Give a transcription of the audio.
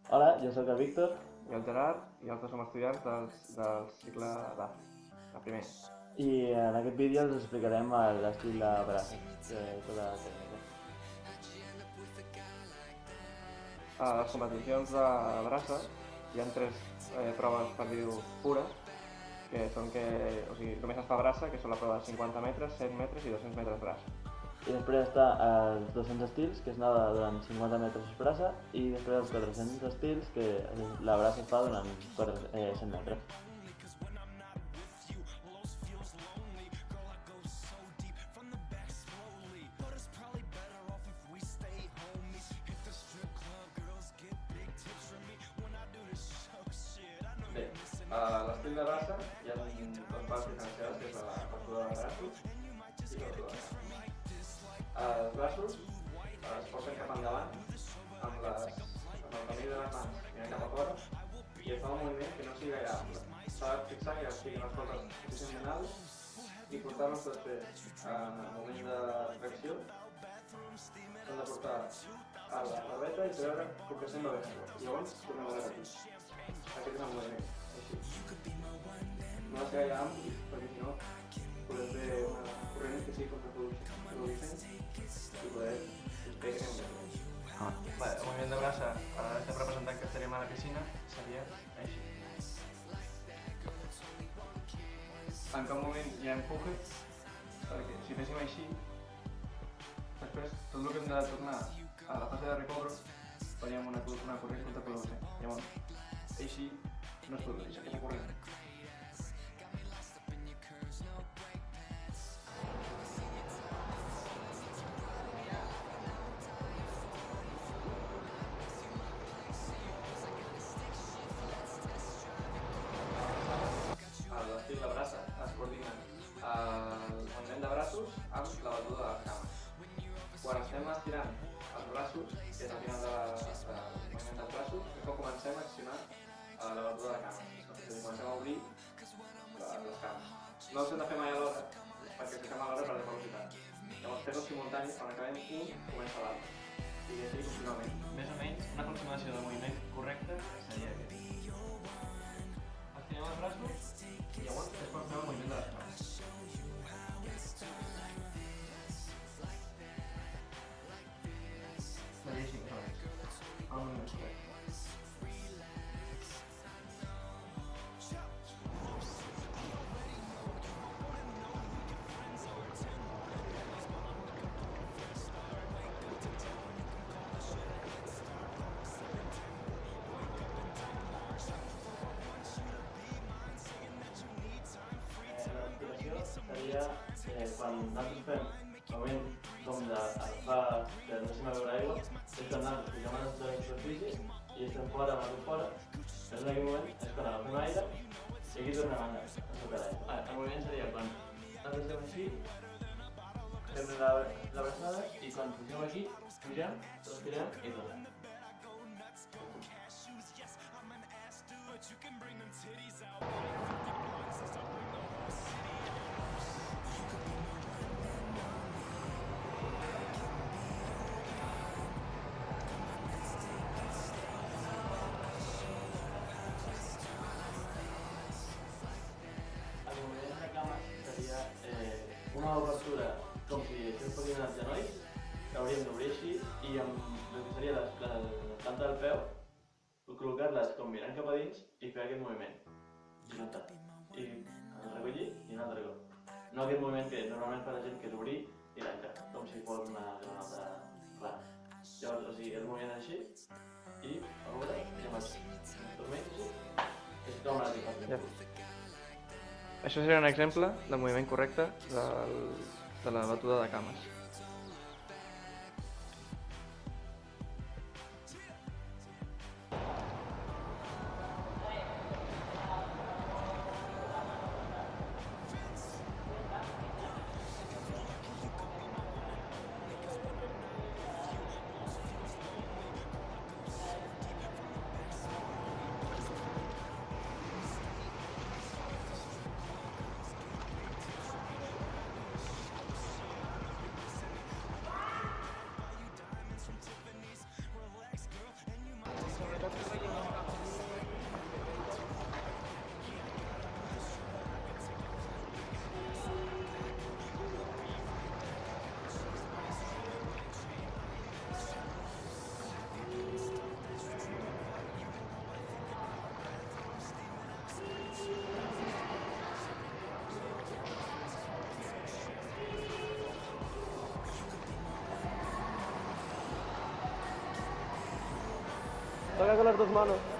Hola, jo sóc el Víctor. I el Gerard i els dos som estudiants del cicle d'A, el primer. I en aquest vídeo els explicarem l'estil de braces, tota la tècnica. A les competicions de braça hi ha tres proves, per dir-ho, pures, que són només es fa braça, que són la prova de 50 metres, 100 metres i 200 metres braça. I després està els 200 estils, que es nada durant 50 metres braça, i després els 400 estils, que la braça es fa durant 100 metres. Bé, a l'estil de braça hi ha dues parts diferenciades, que és la batuda de braços i la batuda de cames. Els braços es porten cap endavant amb el camí de les mans mirant cap a fora i es fa un moviment que no sigui gaire ample. S'ha de fixar que estiguin les potes suficientment altes i portar-los tots bé. En el moment de tracció s'han de portar a la barbeta i treure com que sembla bé. Llavors tornem a repetir. Aquest és el moviment, així. No ha de ser gaire ampli, perquè si no podem fer una corrent que sigui contraproducent i poder fer que anem bé. El moviment de braça, estem representant que estaríem a la piscina, seria així. En cap moment hi ha empuje, perquè si féssim així, després tot el que hem de tornar a la fase de recobro faríem una corrent contraproducent. Llavors, així no es produeix aquesta corrent. A l'estil de braça es coordinen el moviment de braços amb la batuda de les cames. Quan estem estirant els braços, que és al final del moviment dels braços, és quan comencem a accionar la batuda de cames. És a dir, comencem a obrir les cames. No els hem de fer mai alhora, perquè si fem alhora perdem velocitat. Llavors fer-los simultanis, quan acabem un, comença l'altre. I així continuament. Més o menys, una aproximació del moviment correcte seria aquest. Estirem els braços i llavors és quan fem el moviment de les cames. Seria així, més o menys. El moviment correcte. Seria quan nosaltres fem el moment com d'agafar, que no deixem veure aigua, és quan nosaltres pugem a la superfície i estem fora, amb el fora. En aquell moment és quan agafem aire i aquí tornem a tocar l'aigua. El moviment seria quan nosaltres estem així, fem l'abraçada i quan pugem aquí, pugem, respirem i tornem. El moviment de cames seria una obertura com si això fossin els genolls, que hauríem d'obrir així i amb el que seria la planta del peu, col·locar-les com mirant cap a dins i fer aquest moviment. I recollir i un altre cop. No aquest moviment que normalment fa la gent, que és obrir i tancar, com si fos una granota clara. Llavors, o sigui, el moviment així i a veure, ja faig un turmell així, és com la diferència. Això seria un exemple del moviment correcte de la batuda de cames. Toca con las dos manos.